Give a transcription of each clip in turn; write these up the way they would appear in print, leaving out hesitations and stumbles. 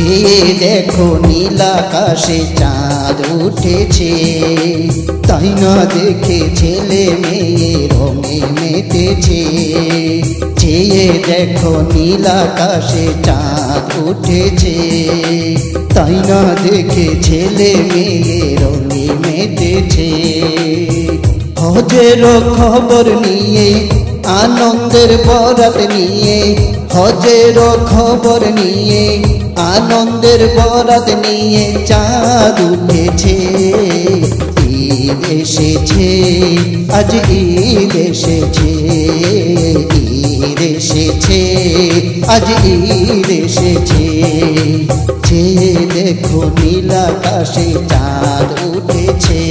চেয়ে দেখো নীল আকাশে চাঁদ উঠেছে, তাই না দেখে ছেলে মেয়ে রঙে মেতেছে। চেয়ে দেখো নীল আকাশে চাঁদ উঠেছে, তাই না দেখে ছেলে মেয়ে রঙে মেতেছে। হজের খবর নিয়ে আনন্দের বরাত নিয়ে, হজের খবর নিয়ে আনন্দের বরাত নিয়ে চাঁদ উঠেছে। ঈদ এসেছে, আজ ঈদ এসেছে, ঈদ এসেছে, আজ ঈদ এসেছে। চেয়ে দেখো নীল আকাশে চাঁদ উঠেছে।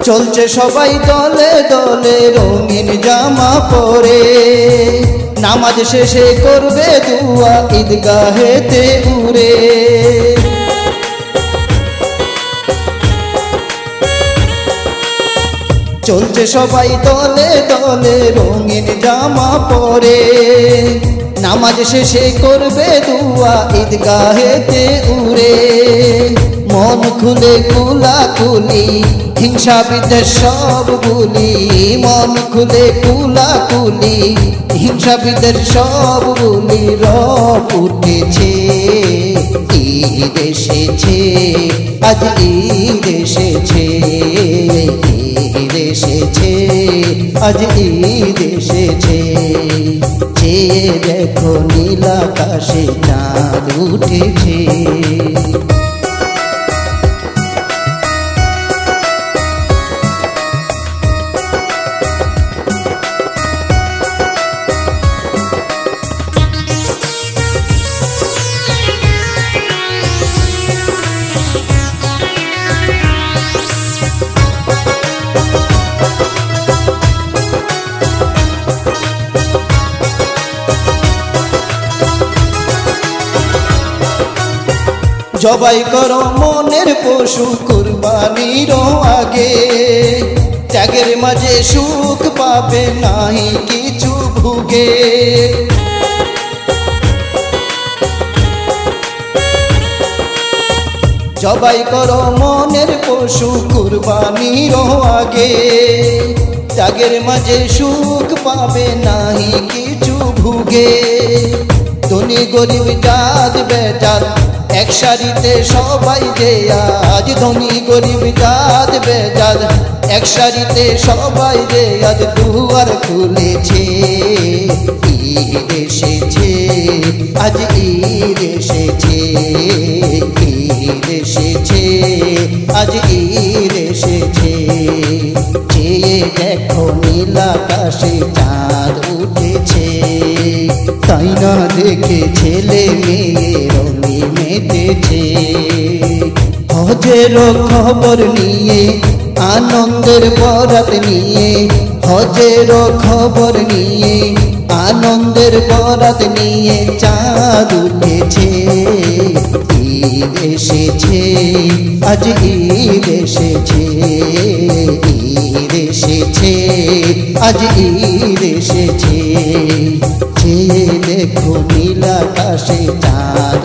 চলছে সবাই দলে দলে রঙিন জামা পরে, নামাজ শেষে করবে দুয়া ঈদগাহেতে উড়ে। চলছে সবাই দলে দলে রঙিন জামা পরে, নামাজ শেষে করবে দুয়া ঈদগাহেতে উড়ে। মন খুলে কুলাকুলি হিংসা বিদ্বেষ সব ভুলি, মন খুলে কুলাকুলি হিংসা বিদ্বেষ সব ভুলি। রব উঠেছে, ঈদ এসেছে, আজ ঈদ এসেছে, ঈদ এসেছে, আজ ঈদ এসেছে। চেয়ে দেখো নীল আকাশে চাঁদ উঠেছে। জবাই করো মনের পশু কুরবানির আগে, ত্যাগের মাঝে সুখ পাবে নাহি কিছু ভুগে। জবাই করো মনের পশু কুরবানির আগে, ত্যাগের মাঝে সুখ পাবে নাহি কিছু ভুগে। ধনী গরিব জাত বেজাত এক সারিতে সবাই যে আজ, ধনী গরিব জাত বেজাত এক সারিতে সবাই যে আজ দুয়ার খুলেছে। ঈদ এসেছে, আজ ঈদ এসেছে, ঈদ এসেছে, আজ ঈদ এসেছে। চেয়ে দেখো নীল আকাশে চাঁদ উঠেছে, তাই না দেখে ছেলে মেয়ে রঙে মেতেছে। হজের খবর নিয়ে আনন্দের বরাত নিয়ে, হজের খবর নিয়ে আনন্দের বরাত নিয়ে চাঁদ উঠেছে। ঈদ এসেছে, আজ ঈদ এসেছে, ঈদ এসেছে, আজ ঈদ এসেছে। চেয়ে দেখো নীল আকাশে চাঁদ